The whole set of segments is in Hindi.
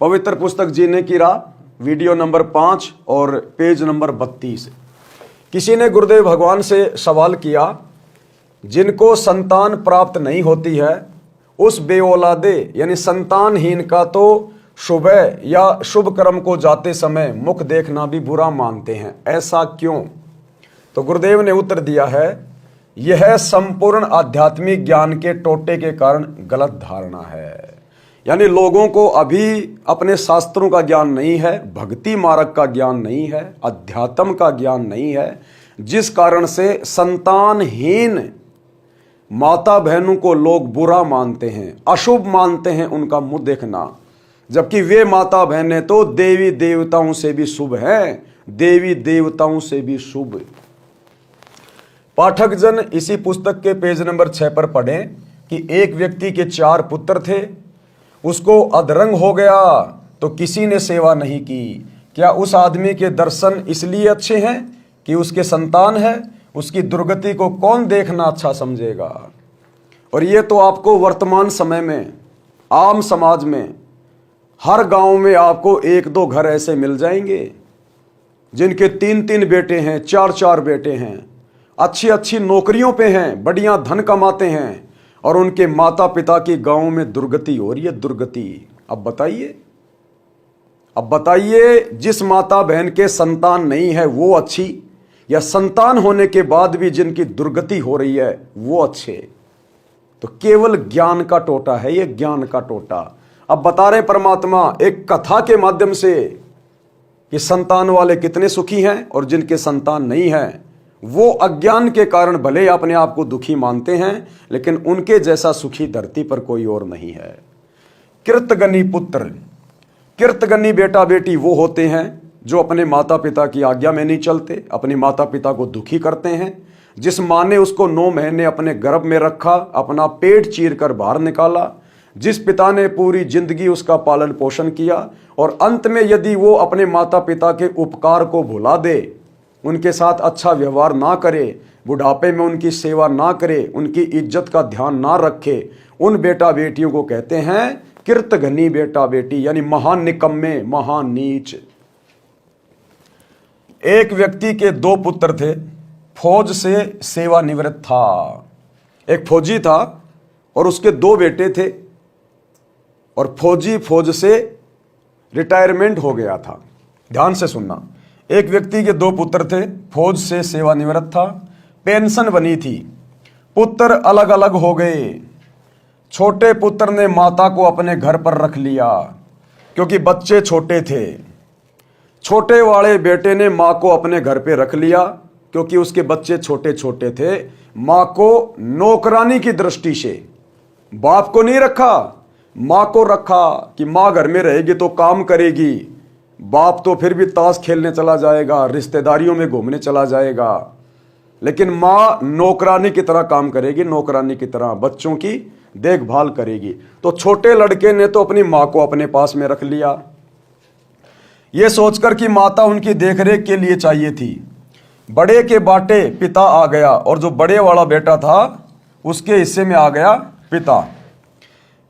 पवित्र पुस्तक जीने की राह, वीडियो नंबर 5 और पेज नंबर 32। किसी ने गुरुदेव भगवान से सवाल किया, जिनको संतान प्राप्त नहीं होती है उस बेऔलादे यानी संतानहीन का तो सुबह या शुभ कर्म को जाते समय मुख देखना भी बुरा मानते हैं, ऐसा क्यों? तो गुरुदेव ने उत्तर दिया है, यह संपूर्ण आध्यात्मिक ज्ञान के टोटे के कारण गलत धारणा है। यानी लोगों को अभी अपने शास्त्रों का ज्ञान नहीं है, भक्ति मार्ग का ज्ञान नहीं है, अध्यात्म का ज्ञान नहीं है, जिस कारण से संतानहीन माता बहनों को लोग बुरा मानते हैं, अशुभ मानते हैं उनका मुंह देखना, जबकि वे माता बहनें तो देवी देवताओं से भी शुभ हैं, देवी देवताओं से भी शुभ। पाठक जन इसी पुस्तक के पेज नंबर 6 पर पढ़ें कि एक व्यक्ति के 4 पुत्र थे, उसको अधरंग हो गया तो किसी ने सेवा नहीं की। क्या उस आदमी के दर्शन इसलिए अच्छे हैं कि उसके संतान है? उसकी दुर्गति को कौन देखना अच्छा समझेगा? और ये तो आपको वर्तमान समय में, आम समाज में, हर गांव में आपको 1-2 घर ऐसे मिल जाएंगे जिनके 3-3 बेटे हैं, 4-4 बेटे हैं, अच्छी अच्छी नौकरियों पे हैं, बढ़िया धन कमाते हैं, और उनके माता पिता की गांव में दुर्गति हो रही है, दुर्गति। अब बताइए, जिस माता बहन के संतान नहीं है वो अच्छी, या संतान होने के बाद भी जिनकी दुर्गति हो रही है वो अच्छे? तो केवल ज्ञान का टोटा है ये, ज्ञान का टोटा। अब बता रहे परमात्मा एक कथा के माध्यम से कि संतान वाले कितने सुखी हैं, और जिनके संतान नहीं है वो अज्ञान के कारण भले अपने आप को दुखी मानते हैं, लेकिन उनके जैसा सुखी धरती पर कोई और नहीं है। कृतगनी पुत्र, कृतगनी बेटा बेटी वो होते हैं जो अपने माता पिता की आज्ञा में नहीं चलते, अपने माता पिता को दुखी करते हैं। जिस माँ ने उसको 9 महीने अपने गर्भ में रखा, अपना पेट चीर कर बाहर निकाला, जिस पिता ने पूरी जिंदगी उसका पालन पोषण किया, और अंत में यदि वो अपने माता पिता के उपकार को भुला दे, उनके साथ अच्छा व्यवहार ना करे, बुढ़ापे में उनकी सेवा ना करे, उनकी इज्जत का ध्यान ना रखे, उन बेटा बेटियों को कहते हैं कृतघ्नी बेटा बेटी, यानी महान निकम्मे, महान नीच। एक व्यक्ति के 2 पुत्र थे, फौज से सेवानिवृत्त था। एक फौजी था और उसके 2 बेटे थे, और फौज से रिटायरमेंट हो गया था। ध्यान से सुनना, एक व्यक्ति के 2 पुत्र थे, फौज से सेवानिवृत्त था, पेंशन बनी थी, पुत्र अलग अलग हो गए। छोटे पुत्र ने माता को अपने घर पर रख लिया क्योंकि बच्चे छोटे थे। छोटे वाले बेटे ने माँ को अपने घर पे रख लिया क्योंकि उसके बच्चे छोटे छोटे थे। माँ को नौकरानी की दृष्टि से, बाप को नहीं रखा, माँ को रखा कि माँ घर में रहेगी तो काम करेगी, बाप तो फिर भी ताश खेलने चला जाएगा, रिश्तेदारियों में घूमने चला जाएगा, लेकिन माँ नौकरानी की तरह काम करेगी, नौकरानी की तरह बच्चों की देखभाल करेगी। तो छोटे लड़के ने तो अपनी माँ को अपने पास में रख लिया, ये सोचकर कि माता उनकी देखरेख के लिए चाहिए थी। बड़े के बाटे पिता आ गया, और जो बड़े वाला बेटा था उसके हिस्से में आ गया पिता।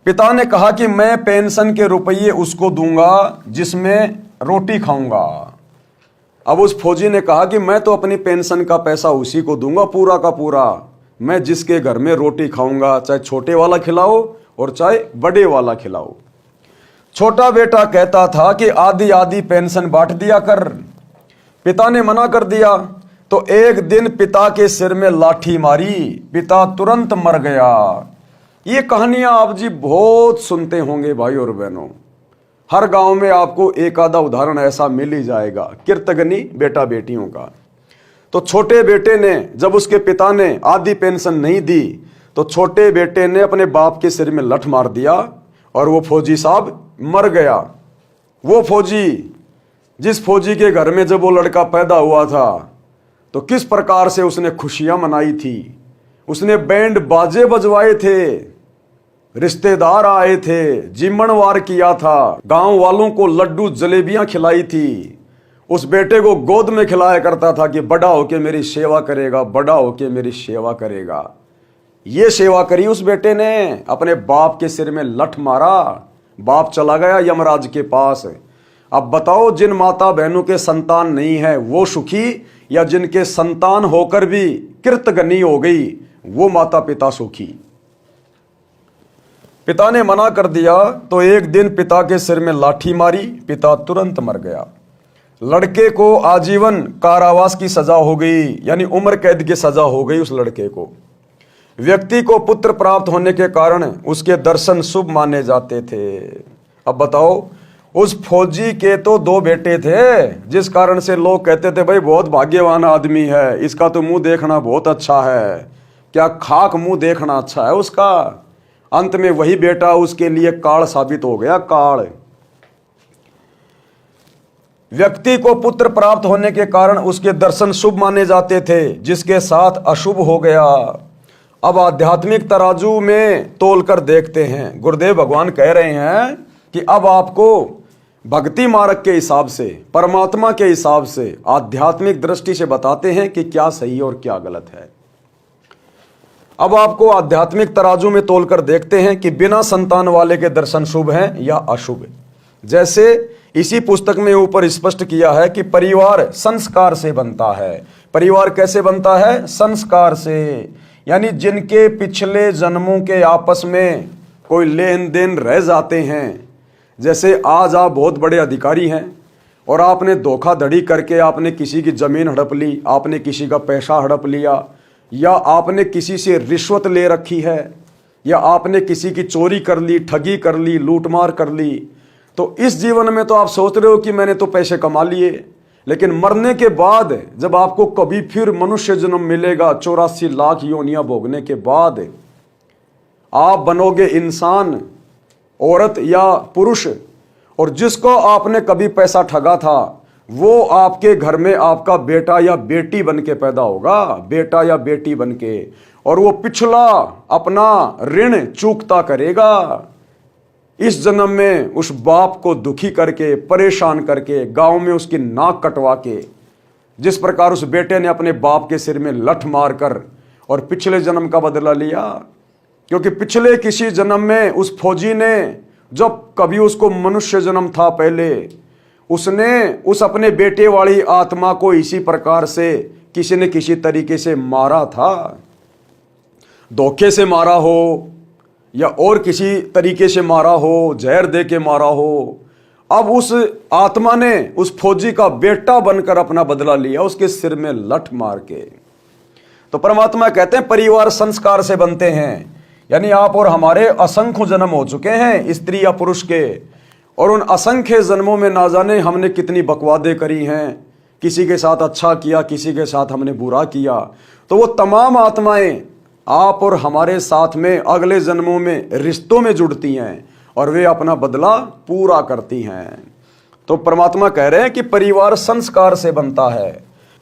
पिता ने कहा कि मैं पेंशन के रुपये उसको दूंगा जिसमें रोटी खाऊंगा। अब उस फौजी ने कहा कि मैं तो अपनी पेंशन का पैसा उसी को दूंगा पूरा का पूरा, मैं जिसके घर में रोटी खाऊंगा, चाहे छोटे वाला खिलाओ और चाहे बड़े वाला खिलाओ। छोटा बेटा कहता था कि आधी आधी पेंशन बांट दिया कर। पिता ने मना कर दिया तो एक दिन पिता के सिर में लाठी मारी, पिता तुरंत मर गया। ये कहानियां आप जी बहुत सुनते होंगे भाई और बहनों, हर गांव में आपको एक आधा उदाहरण ऐसा मिल ही जाएगा कृतघ्नी बेटा बेटियों का। तो छोटे बेटे ने, जब उसके पिता ने आधी पेंशन नहीं दी तो छोटे बेटे ने अपने बाप के सिर में लठ मार दिया और वो फौजी साहब मर गया। वो फौजी, जिस फौजी के घर में जब वो लड़का पैदा हुआ था तो किस प्रकार से उसने खुशियां मनाई थी, उसने बैंड बाजे बजवाए थे, रिश्तेदार आए थे, जिम्मनवार किया था, गांव वालों को लड्डू जलेबियां खिलाई थी, उस बेटे को गोद में खिलाया करता था कि बड़ा होके मेरी सेवा करेगा, बड़ा होके मेरी सेवा करेगा। ये सेवा करी उस बेटे ने, अपने बाप के सिर में लठ मारा, बाप चला गया यमराज के पास। अब बताओ, जिन माता बहनों के संतान नहीं है वो सुखी, या जिनके संतान होकर भी कृतघ्नी हो गई वो माता पिता सुखी। पिता ने मना कर दिया तो एक दिन पिता के सिर में लाठी मारी, पिता तुरंत मर गया। लड़के को आजीवन कारावास की सजा हो गई, यानी उम्र कैद की सजा हो गई उस लड़के को। व्यक्ति को पुत्र प्राप्त होने के कारण उसके दर्शन शुभ माने जाते थे। अब बताओ, उस फौजी के तो 2 बेटे थे, जिस कारण से लोग कहते थे भाई बहुत भाग्यवान आदमी है, इसका तो मुंह देखना बहुत अच्छा है। क्या खाक मुंह देखना अच्छा है उसका? अंत में वही बेटा उसके लिए काल साबित हो गया, काल। व्यक्ति को पुत्र प्राप्त होने के कारण उसके दर्शन शुभ माने जाते थे, जिसके साथ अशुभ हो गया। अब आध्यात्मिक तराजू में तोलकर देखते हैं। गुरुदेव भगवान कह रहे हैं कि अब आपको भक्ति मार्ग के हिसाब से, परमात्मा के हिसाब से, आध्यात्मिक दृष्टि से बताते हैं कि क्या सही और क्या गलत है। अब आपको आध्यात्मिक तराजू में तोलकर देखते हैं कि बिना संतान वाले के दर्शन शुभ हैं या अशुभ। जैसे इसी पुस्तक में ऊपर स्पष्ट किया है कि परिवार संस्कार से बनता है। परिवार कैसे बनता है? संस्कार से, यानी जिनके पिछले जन्मों के आपस में कोई लेन देन रह जाते हैं। जैसे आज आप बहुत बड़े अधिकारी हैं और आपने धोखाधड़ी करके आपने किसी की जमीन हड़प ली, आपने किसी का पैसा हड़प लिया, या आपने किसी से रिश्वत ले रखी है, या आपने किसी की चोरी कर ली, ठगी कर ली, लूटमार कर ली, तो इस जीवन में तो आप सोच रहे हो कि मैंने तो पैसे कमा लिए, लेकिन मरने के बाद जब आपको कभी फिर मनुष्य जन्म मिलेगा 84 लाख योनियां भोगने के बाद, आप बनोगे इंसान, औरत या पुरुष, और जिसको आपने कभी पैसा ठगा था वो आपके घर में आपका बेटा या बेटी बन के पैदा होगा, बेटा या बेटी बन के, और वो पिछला अपना ऋण चूकता करेगा। इस जन्म में उस बाप को दुखी करके, परेशान करके, गांव में उसकी नाक कटवा के, जिस प्रकार उस बेटे ने अपने बाप के सिर में लठ मारकर और पिछले जन्म का बदला लिया। क्योंकि पिछले किसी जन्म में उस फौजी ने, जब कभी उसको मनुष्य जन्म था पहले, उसने उस अपने बेटे वाली आत्मा को इसी प्रकार से किसी न किसी तरीके से मारा था। धोखे से मारा हो या और किसी तरीके से मारा हो, जहर दे के मारा हो। अब उस आत्मा ने उस फौजी का बेटा बनकर अपना बदला लिया, उसके सिर में लठ मार के। तो परमात्मा कहते हैं परिवार संस्कार से बनते हैं, यानी आप और हमारे असंख्य जन्म हो चुके हैं स्त्री या पुरुष के, और उन असंख्य जन्मों में ना जाने हमने कितनी बकवादे करी हैं, किसी के साथ अच्छा किया, किसी के साथ हमने बुरा किया। तो वो तमाम आत्माएं आप और हमारे साथ में अगले जन्मों में रिश्तों में जुड़ती हैं और वे अपना बदला पूरा करती हैं। तो परमात्मा कह रहे हैं कि परिवार संस्कार से बनता है।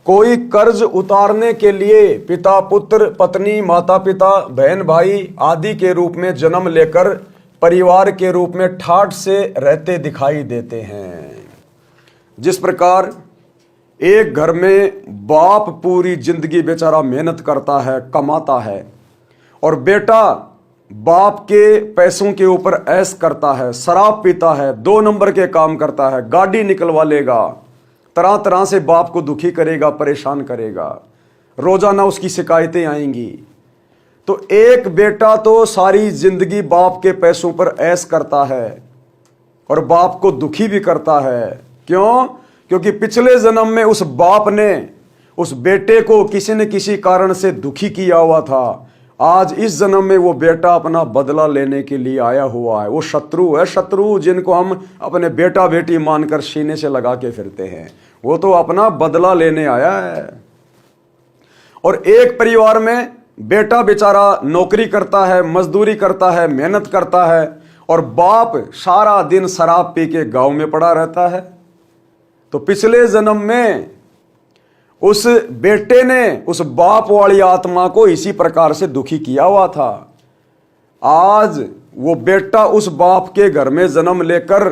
कोई कर्ज उतारने के लिए पिता पुत्र, पत्नी, माता पिता, बहन भाई आदि के रूप में जन्म लेकर परिवार के रूप में ठाठ से रहते दिखाई देते हैं। जिस प्रकार एक घर में बाप पूरी जिंदगी बेचारा मेहनत करता है, कमाता है, और बेटा बाप के पैसों के ऊपर ऐश करता है, शराब पीता है, 2 नंबर के काम करता है, गाड़ी निकलवा लेगा, तरह तरह से बाप को दुखी करेगा, परेशान करेगा, रोजाना उसकी शिकायतें आएंगी। तो एक बेटा तो सारी जिंदगी बाप के पैसों पर ऐश करता है और बाप को दुखी भी करता है। क्यों? क्योंकि पिछले जन्म में उस बाप ने उस बेटे को किसी न किसी कारण से दुखी किया हुआ था। आज इस जन्म में वो बेटा अपना बदला लेने के लिए आया हुआ है। वो शत्रु है, शत्रु जिनको हम अपने बेटा बेटी मानकर सीने से लगा के फिरते हैं, वो तो अपना बदला लेने आया है। और एक परिवार में बेटा बेचारा नौकरी करता है, मजदूरी करता है, मेहनत करता है, और बाप सारा दिन शराब पी के गांव में पड़ा रहता है। तो पिछले जन्म में उस बेटे ने उस बाप वाली आत्मा को इसी प्रकार से दुखी किया हुआ था। आज वो बेटा उस बाप के घर में जन्म लेकर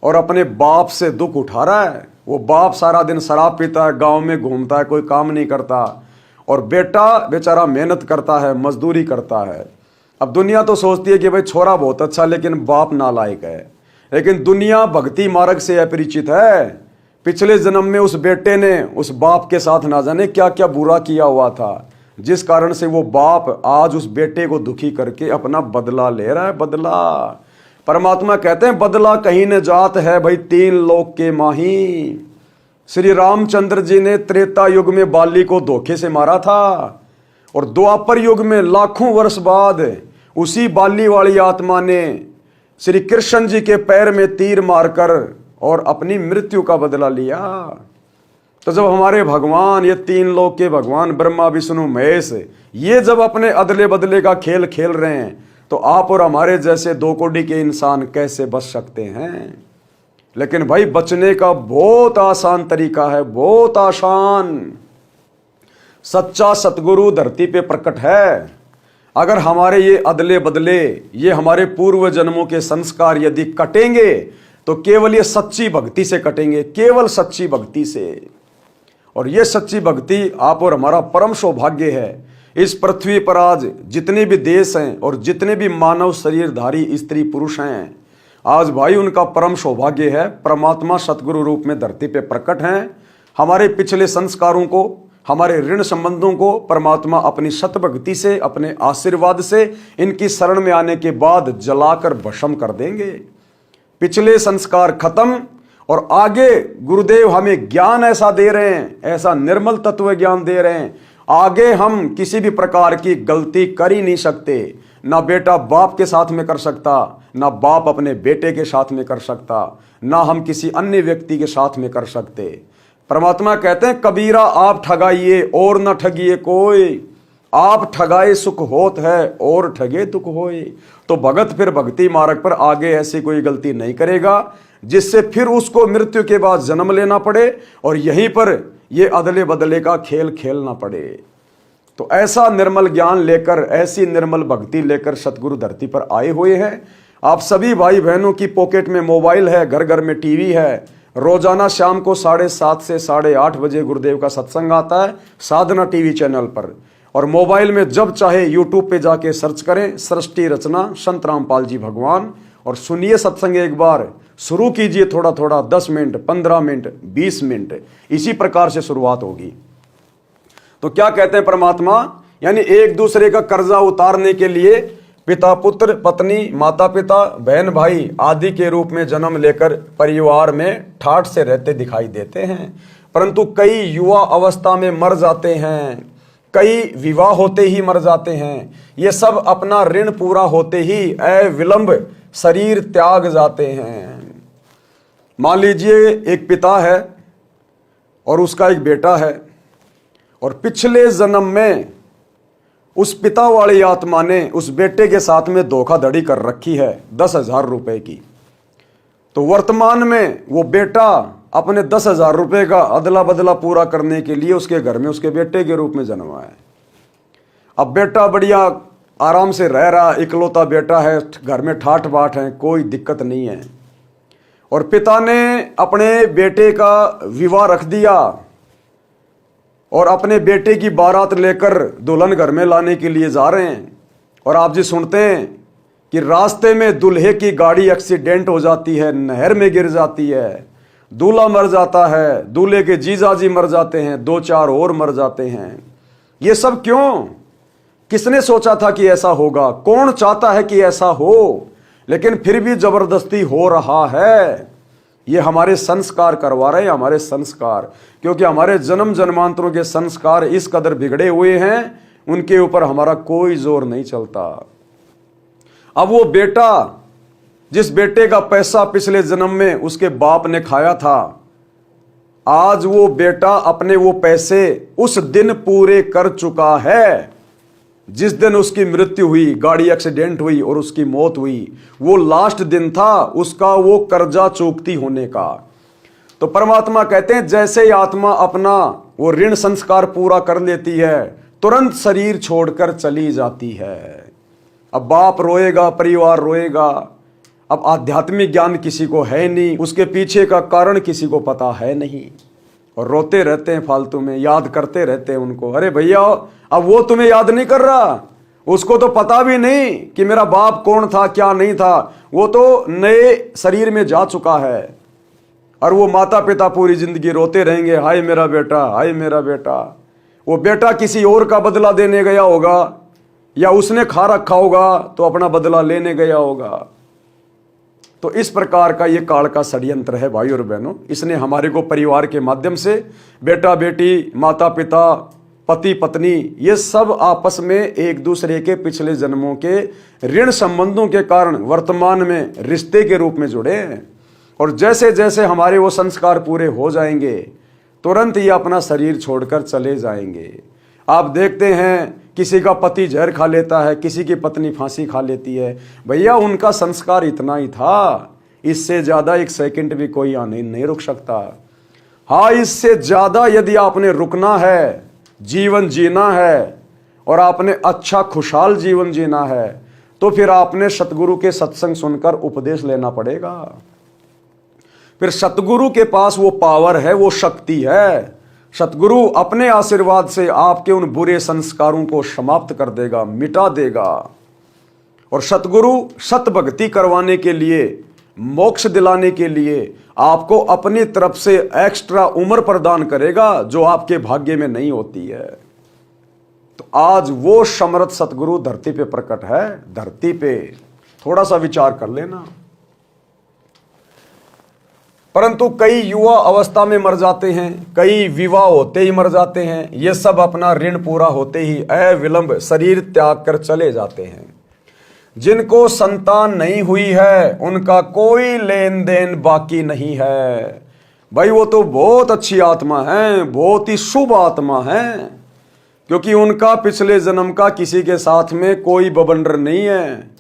और अपने बाप से दुख उठा रहा है। वो बाप सारा दिन शराब पीता है, गांव में घूमता है, कोई काम नहीं करता, और बेटा बेचारा मेहनत करता है, मजदूरी करता है। अब दुनिया तो सोचती है कि भाई छोरा बहुत अच्छा लेकिन बाप नालायक है, लेकिन दुनिया भक्ति मार्ग से अपरिचित है। पिछले जन्म में उस बेटे ने उस बाप के साथ ना जाने क्या क्या बुरा किया हुआ था, जिस कारण से वो बाप आज उस बेटे को दुखी करके अपना बदला ले रहा है। बदला, परमात्मा कहते हैं बदला कहीं न जात है भाई, 3 लोक के माही। श्री रामचंद्र जी ने त्रेता युग में बाली को धोखे से मारा था, और द्वापर युग में लाखों वर्ष बाद उसी बाली वाली आत्मा ने श्री कृष्ण जी के पैर में तीर मारकर और अपनी मृत्यु का बदला लिया। तो जब हमारे भगवान, ये 3 लोक के भगवान ब्रह्मा विष्णु महेश, ये जब अपने अदले बदले का खेल खेल रहे हैं, तो आप और हमारे जैसे 2 कोटि के इंसान कैसे बच सकते हैं? लेकिन भाई बचने का बहुत आसान तरीका है, बहुत आसान। सच्चा सतगुरु धरती पे प्रकट है। अगर हमारे ये अदले बदले, ये हमारे पूर्व जन्मों के संस्कार यदि कटेंगे, तो केवल ये सच्ची भक्ति से कटेंगे, केवल सच्ची भक्ति से। और ये सच्ची भक्ति आप और हमारा परम सौभाग्य है। इस पृथ्वी पर आज जितने भी देश हैं और जितने भी मानव शरीरधारी स्त्री पुरुष हैं, आज भाई उनका परम सौभाग्य है, परमात्मा सतगुरु रूप में धरती पे प्रकट हैं। हमारे पिछले संस्कारों को, हमारे ऋण संबंधों को परमात्मा अपनी सत भक्ति से, अपने आशीर्वाद से, इनकी शरण में आने के बाद जलाकर भस्म कर देंगे। पिछले संस्कार खत्म, और आगे गुरुदेव हमें ज्ञान ऐसा दे रहे हैं, ऐसा निर्मल तत्व ज्ञान दे रहे हैं, आगे हम किसी भी प्रकार की गलती कर ही नहीं सकते। ना बेटा बाप के साथ में कर सकता, ना बाप अपने बेटे के साथ में कर सकता, ना हम किसी अन्य व्यक्ति के साथ में कर सकते। परमात्मा कहते हैं कबीरा आप ठगाइए और न ठगिए कोई, आप ठगाए सुख होत है और ठगे दुख होए। तो भगत फिर भक्ति मार्ग पर आगे ऐसी कोई गलती नहीं करेगा जिससे फिर उसको मृत्यु के बाद जन्म लेना पड़े और यहीं पर ये अदले बदले का खेल खेलना पड़े। तो ऐसा निर्मल ज्ञान लेकर, ऐसी निर्मल भक्ति लेकर सतगुरु धरती पर आए हुए हैं। आप सभी भाई बहनों की पॉकेट में मोबाइल है, घर घर में टीवी है। रोजाना शाम को 7:30 से 8:30 बजे गुरुदेव का सत्संग आता है साधना टीवी चैनल पर। और मोबाइल में जब चाहे यूट्यूब पे जाके सर्च करें सृष्टि रचना संत रामपाल जी भगवान, और सुनिए सत्संग। एक बार शुरू कीजिए, थोड़ा थोड़ा 10 मिनट, 15 मिनट, 20 मिनट, इसी प्रकार से शुरुआत होगी। तो क्या कहते हैं परमात्मा, यानी एक दूसरे का कर्जा उतारने के लिए पिता पुत्र, पत्नी माता पिता, बहन भाई आदि के रूप में जन्म लेकर परिवार में ठाठ से रहते दिखाई देते हैं। परंतु कई युवा अवस्था में मर जाते हैं, कई विवाह होते ही मर जाते हैं। ये सब अपना ऋण पूरा होते ही अविलंब शरीर त्याग जाते हैं। मान लीजिए एक पिता है और उसका एक बेटा है, और पिछले जन्म में उस पिता वाली आत्मा ने उस बेटे के साथ में धोखाधड़ी कर रखी है 10,000 रुपए की। तो वर्तमान में वो बेटा अपने 10,000 रुपए का अदला बदला पूरा करने के लिए उसके घर में उसके बेटे के रूप में जन्मा है। अब बेटा बढ़िया आराम से रह रहा, इकलौता बेटा है, घर में ठाठ बाट है, कोई दिक्कत नहीं है। और पिता ने अपने बेटे का विवाह रख दिया और अपने बेटे की बारात लेकर दुल्हन घर में लाने के लिए जा रहे हैं। और आप जी सुनते हैं कि रास्ते में दूल्हे की गाड़ी एक्सीडेंट हो जाती है, नहर में गिर जाती है, दूल्हा मर जाता है, दूल्हे के जीजाजी मर जाते हैं, 2-4 और मर जाते हैं। ये सब क्यों? किसने सोचा था कि ऐसा होगा? कौन चाहता है कि ऐसा हो? लेकिन फिर भी जबरदस्ती हो रहा है। ये हमारे संस्कार करवा रहे हैं, हमारे संस्कार, क्योंकि हमारे जन्म जन्मांतरों के संस्कार इस कदर बिगड़े हुए हैं, उनके ऊपर हमारा कोई जोर नहीं चलता। अब वो बेटा, जिस बेटे का पैसा पिछले जन्म में उसके बाप ने खाया था, आज वो बेटा अपने वो पैसे उस दिन पूरे कर चुका है जिस दिन उसकी मृत्यु हुई, गाड़ी एक्सीडेंट हुई और उसकी मौत हुई। वो लास्ट दिन था उसका वो कर्जा चूकती होने का। तो परमात्मा कहते हैं जैसे ही आत्मा अपना वो ऋण संस्कार पूरा कर लेती है, तुरंत शरीर छोड़कर चली जाती है। अब बाप रोएगा, परिवार रोएगा। अब आध्यात्मिक ज्ञान किसी को है नहीं, उसके पीछे का कारण किसी को पता है नहीं, और रोते रहते हैं फालतू में, याद करते रहते हैं उनको। अरे भैया, अब वो तुम्हें याद नहीं कर रहा, उसको तो पता भी नहीं कि मेरा बाप कौन था क्या नहीं था, वो तो नए शरीर में जा चुका है। और वो माता पिता पूरी जिंदगी रोते रहेंगे, हाय मेरा बेटा, हाय मेरा बेटा। वो बेटा किसी और का बदला देने गया होगा, या उसने खा रखा होगा तो अपना बदला लेने गया होगा। तो इस प्रकार का ये काल का षड्यंत्र है भाई और बहनों। इसने हमारे को परिवार के माध्यम से, बेटा बेटी, माता पिता, पति पत्नी, ये सब आपस में एक दूसरे के पिछले जन्मों के ऋण संबंधों के कारण वर्तमान में रिश्ते के रूप में जुड़े हैं। और जैसे जैसे हमारे वो संस्कार पूरे हो जाएंगे, तुरंत ये अपना शरीर छोड़कर चले जाएंगे। आप देखते हैं किसी का पति जहर खा लेता है, किसी की पत्नी फांसी खा लेती है। भैया उनका संस्कार इतना ही था, इससे ज्यादा एक सेकंड भी कोई आने नहीं रुक सकता। हाँ, इससे ज्यादा यदि आपने रुकना है, जीवन जीना है और आपने अच्छा खुशहाल जीवन जीना है, तो फिर आपने सतगुरु के सत्संग सुनकर उपदेश लेना पड़ेगा। फिर सतगुरु के पास वो पावर है, वो शक्ति है। सतगुरु अपने आशीर्वाद से आपके उन बुरे संस्कारों को समाप्त कर देगा, मिटा देगा। और सतगुरु सत भक्ति करवाने के लिए, मोक्ष दिलाने के लिए आपको अपनी तरफ से एक्स्ट्रा उम्र प्रदान करेगा, जो आपके भाग्य में नहीं होती है। तो आज वो समर्थ सतगुरु धरती पे प्रकट है। धरती पे थोड़ा सा विचार कर लेना। परंतु कई युवा अवस्था में मर जाते हैं, कई विवाह होते ही मर जाते हैं। ये सब अपना ऋण पूरा होते ही अविलंब शरीर त्याग कर चले जाते हैं। जिनको संतान नहीं हुई है, उनका कोई लेन देन बाकी नहीं है। भाई वो तो बहुत अच्छी आत्मा है, बहुत ही शुभ आत्मा है, क्योंकि उनका पिछले जन्म का किसी के साथ में कोई बबंडर नहीं है।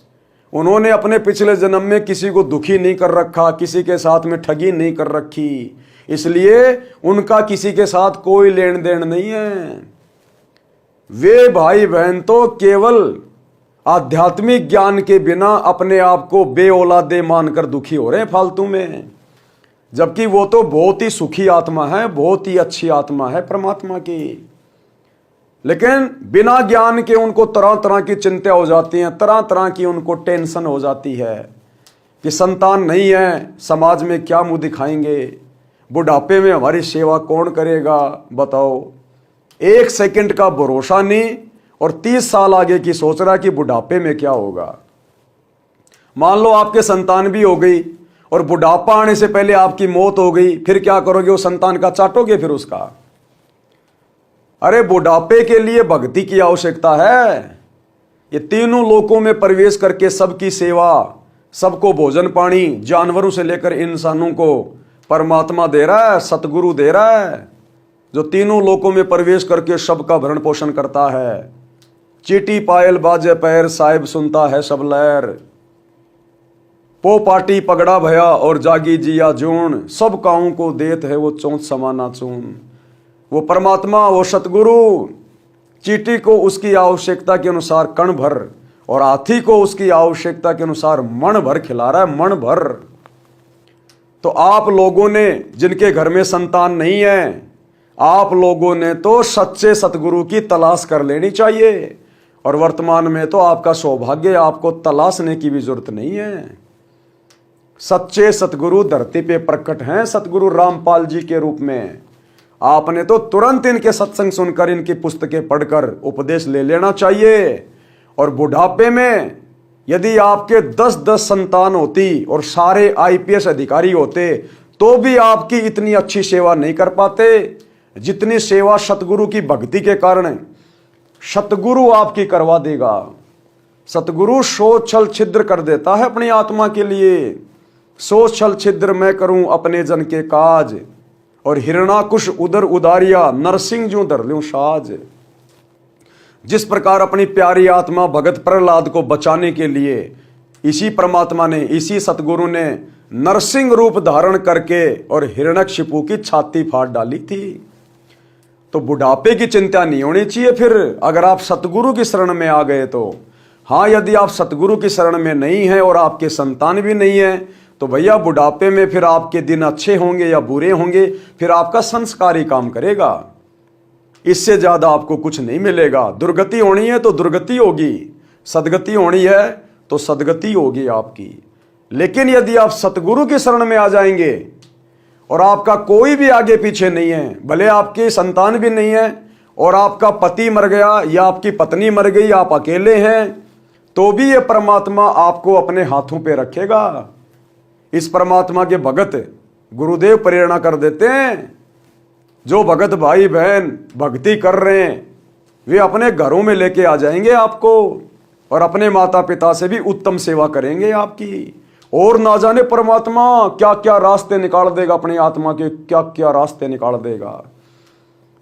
उन्होंने अपने पिछले जन्म में किसी को दुखी नहीं कर रखा, किसी के साथ में ठगी नहीं कर रखी, इसलिए उनका किसी के साथ कोई लेन देन नहीं है। वे भाई बहन तो केवल आध्यात्मिक ज्ञान के बिना अपने आप को बेऔलादे मानकर दुखी हो रहे हैं फालतू में, जबकि वो तो बहुत ही सुखी आत्मा है, बहुत ही अच्छी आत्मा है परमात्मा की। लेकिन बिना ज्ञान के उनको तरह तरह की चिंता हो जाती हैं, तरह तरह की उनको टेंशन हो जाती है कि संतान नहीं है, समाज में क्या मुंह दिखाएंगे, बुढ़ापे में हमारी सेवा कौन करेगा, बताओ। एक सेकंड का भरोसा नहीं और 30 साल आगे की सोच रहा कि बुढ़ापे में क्या होगा। मान लो आपके संतान भी हो गई और बुढ़ापा आने से पहले आपकी मौत हो गई, फिर क्या करोगे? वो संतान का चाटोगे फिर उसका? अरे बुढ़ापे के लिए भक्ति की आवश्यकता है। ये तीनों लोकों में प्रवेश करके सबकी सेवा, सबको भोजन पानी, जानवरों से लेकर इंसानों को परमात्मा दे रहा है, सतगुरु दे रहा है, जो तीनों लोकों में प्रवेश करके सबका भरण पोषण करता है। चीटी पायल बाजे पैर, साहिब सुनता है सब लहर। पो पाटी पगड़ा भया और जागी जिया जून, सब काऊ को देत है वो चौंथ समाना चून। वो परमात्मा, वो सतगुरु चीटी को उसकी आवश्यकता के अनुसार कण भर और हाथी को उसकी आवश्यकता के अनुसार मण भर खिला रहा है, मण भर। तो आप लोगों ने जिनके घर में संतान नहीं है, आप लोगों ने तो सच्चे सतगुरु की तलाश कर लेनी चाहिए। और वर्तमान में तो आपका सौभाग्य, आपको तलाशने की भी जरूरत नहीं है। सच्चे सतगुरु धरती पे प्रकट हैं, सतगुरु रामपाल जी के रूप में। आपने तो तुरंत इनके सत्संग सुनकर, इनकी पुस्तकें पढ़कर उपदेश ले लेना चाहिए। और बुढ़ापे में यदि आपके 10-10 संतान होती और सारे IPS अधिकारी होते, तो भी आपकी इतनी अच्छी सेवा नहीं कर पाते जितनी सेवा सतगुरु की भक्ति के कारण सतगुरु आपकी करवा देगा। सतगुरु सोच छल छिद्र कर देता है अपनी आत्मा के लिए। सोच छल छिद्र मैं करूं अपने जन के काज, और हिरणाकुश उदर उदारिया, नरसिंह जो धर लूं साज। जिस प्रकार अपनी प्यारी आत्मा भगत प्रहलाद को बचाने के लिए इसी परमात्मा ने, इसी सतगुरु ने नरसिंह रूप धारण करके और हिरण्यकशिपु की छाती फाड़ डाली थी। तो बुढ़ापे की चिंता नहीं होनी चाहिए फिर, अगर आप सतगुरु की शरण में आ गए तो। हाँ, यदि आप सतगुरु की शरण में नहीं है और आपके संतान भी नहीं है, तो भैया बुढ़ापे में फिर आपके दिन अच्छे होंगे या बुरे होंगे, फिर आपका संस्कार ही काम करेगा। इससे ज्यादा आपको कुछ नहीं मिलेगा। दुर्गति होनी है तो दुर्गति होगी, सदगति होनी है तो सदगति होगी आपकी। लेकिन यदि आप सतगुरु की शरण में आ जाएंगे और आपका कोई भी आगे पीछे नहीं है, भले आपकी संतान भी नहीं है और आपका पति मर गया या आपकी पत्नी मर गई, आप अकेले हैं, तो भी ये परमात्मा आपको अपने हाथों पे रखेगा। इस परमात्मा के भगत गुरुदेव प्रेरणा कर देते हैं। जो भगत भाई बहन भक्ति कर रहे हैं वे अपने घरों में लेके आ जाएंगे आपको और अपने माता पिता से भी उत्तम सेवा करेंगे आपकी। और ना जाने परमात्मा क्या क्या रास्ते निकाल देगा, अपनी आत्मा के क्या क्या रास्ते निकाल देगा।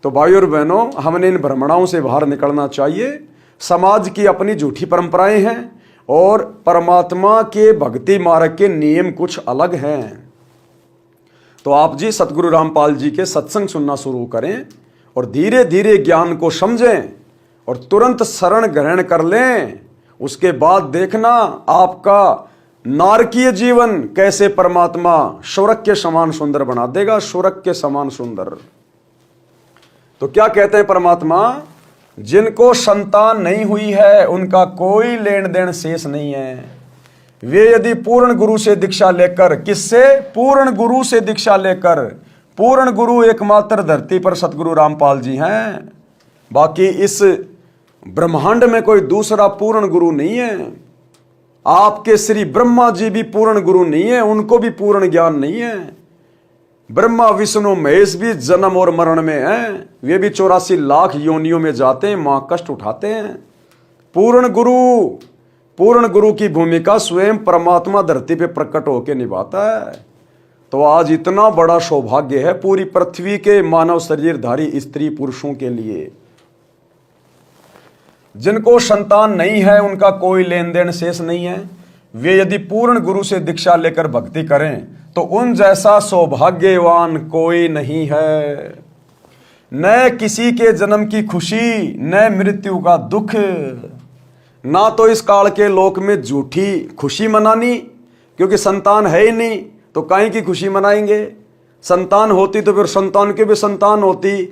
तो भाई और बहनों, हमने इन भ्रमणाओं से बाहर निकलना चाहिए। समाज की अपनी झूठी परंपराएं हैं और परमात्मा के भक्ति मार्ग के नियम कुछ अलग हैं। तो आप जी सतगुरु रामपाल जी के सत्संग सुनना शुरू करें और धीरे धीरे ज्ञान को समझें और तुरंत शरण ग्रहण कर लें। उसके बाद देखना आपका नारकीय जीवन कैसे परमात्मा स्वर्ग के समान सुंदर बना देगा, स्वर्ग के समान सुंदर। तो क्या कहते हैं परमात्मा, जिनको संतान नहीं हुई है उनका कोई लेन देन शेष नहीं है। वे यदि पूर्ण गुरु से दीक्षा लेकर, किससे? पूर्ण गुरु से दीक्षा लेकर। पूर्ण गुरु एकमात्र धरती पर सतगुरु रामपाल जी हैं, बाकी इस ब्रह्मांड में कोई दूसरा पूर्ण गुरु नहीं है। आपके श्री ब्रह्मा जी भी पूर्ण गुरु नहीं है, उनको भी पूर्ण ज्ञान नहीं है। ब्रह्मा विष्णु महेश भी जन्म और मरण में हैं, वे भी 84 लाख योनियों में जाते हैं, मां कष्ट उठाते हैं। पूर्ण गुरु की भूमिका स्वयं परमात्मा धरती पे प्रकट होकर निभाता है। तो आज इतना बड़ा सौभाग्य है पूरी पृथ्वी के मानव शरीरधारी स्त्री पुरुषों के लिए। जिनको संतान नहीं है उनका कोई लेन देन शेष नहीं है। वे यदि पूर्ण गुरु से दीक्षा लेकर भक्ति करें तो उन जैसा सौभाग्यवान कोई नहीं है। न किसी के जन्म की खुशी, न मृत्यु का दुख। ना तो इस काल के लोक में झूठी खुशी मनानी, क्योंकि संतान है ही नहीं तो काहे की खुशी मनाएंगे। संतान होती तो फिर संतान के भी संतान होती,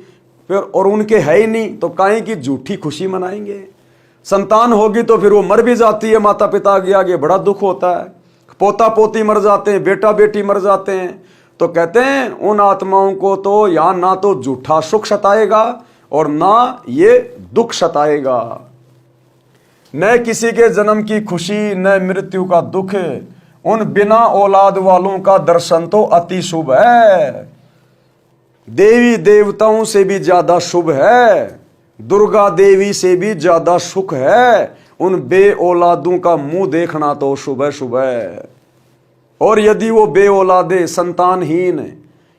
फिर और उनके है ही नहीं तो काहे की झूठी खुशी मनाएंगे। संतान होगी तो फिर वो मर भी जाती है, माता पिता के आगे बड़ा दुख होता है। पोता पोती मर जाते हैं, बेटा बेटी मर जाते हैं। तो कहते हैं उन आत्माओं को तो यहां ना तो झूठा सुख सताएगा और ना ये दुख सताएगा। न किसी के जन्म की खुशी, न मृत्यु का दुख। उन बिना औलाद वालों का दर्शन तो अति शुभ है, देवी देवताओं से भी ज्यादा शुभ है, दुर्गा देवी से भी ज्यादा सुख है। उन बे औलादों का मुंह देखना तो शुभ है। और यदि वो बे औलादे संतानहीन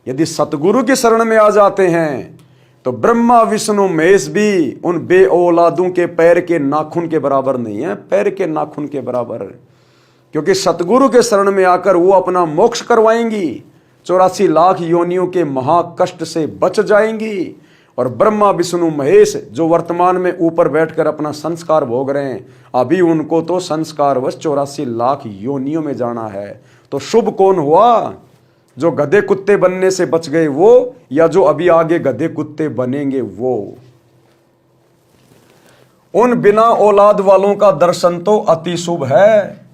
यदि सतगुरु की शरण में आ जाते हैं तो ब्रह्मा विष्णु महेश भी उन बे औलादों के पैर के नाखून के बराबर नहीं है, पैर के नाखून के बराबर। क्योंकि सतगुरु के शरण में आकर वो अपना मोक्ष करवाएंगी, 84 लाख योनियों के महाकष्ट से बच जाएंगी। और ब्रह्मा विष्णु महेश जो वर्तमान में ऊपर बैठकर अपना संस्कार भोग रहे हैं, अभी उनको तो संस्कारवश 84 लाख योनियों में जाना है। तो शुभ कौन हुआ? जो गधे कुत्ते बनने से बच गए वो, या जो अभी आगे गधे कुत्ते बनेंगे वो। उन बिना औलाद वालों का दर्शन तो अति शुभ है।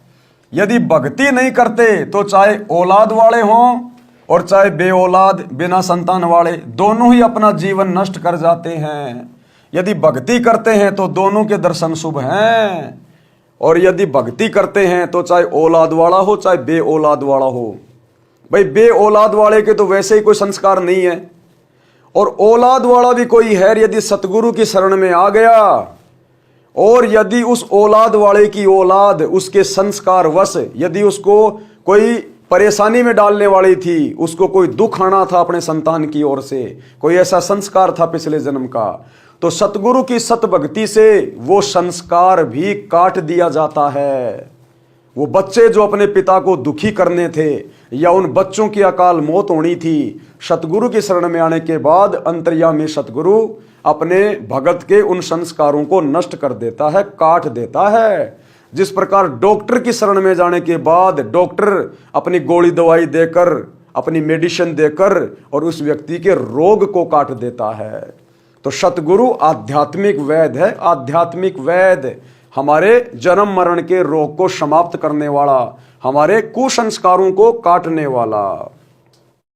यदि भक्ति नहीं करते तो चाहे औलाद वाले हों और चाहे बे औलाद बिना संतान वाले, दोनों ही अपना जीवन नष्ट कर जाते हैं। यदि भक्ति करते हैं तो दोनों के दर्शन शुभ हैं। और यदि भक्ति करते हैं तो चाहे औलाद वाला हो चाहे बे औलाद वाला हो। भाई बे औलाद वाले के तो वैसे ही कोई संस्कार नहीं है, और औलाद वाला भी कोई है यदि सतगुरु की शरण में आ गया, और यदि उस औलाद वाले की औलाद उसके संस्कार वश यदि उसको कोई परेशानी में डालने वाली थी, उसको कोई दुख आना था अपने संतान की ओर से, कोई ऐसा संस्कार था पिछले जन्म का, तो सतगुरु की सत भक्ति से वो संस्कार भी काट दिया जाता है। वो बच्चे जो अपने पिता को दुखी करने थे या उन बच्चों की अकाल मौत होनी थी, सतगुरु की शरण में आने के बाद अंतर्यामी सतगुरु अपने भगत के उन संस्कारों को नष्ट कर देता है, काट देता है। जिस प्रकार डॉक्टर की शरण में जाने के बाद डॉक्टर अपनी गोली दवाई देकर, अपनी मेडिसिन देकर और उस व्यक्ति के रोग को काट देता है। तो सतगुरु आध्यात्मिक वैद्य है, आध्यात्मिक वैद्य। हमारे जन्म मरण के रोग को समाप्त करने वाला, हमारे कुसंस्कारों को काटने वाला।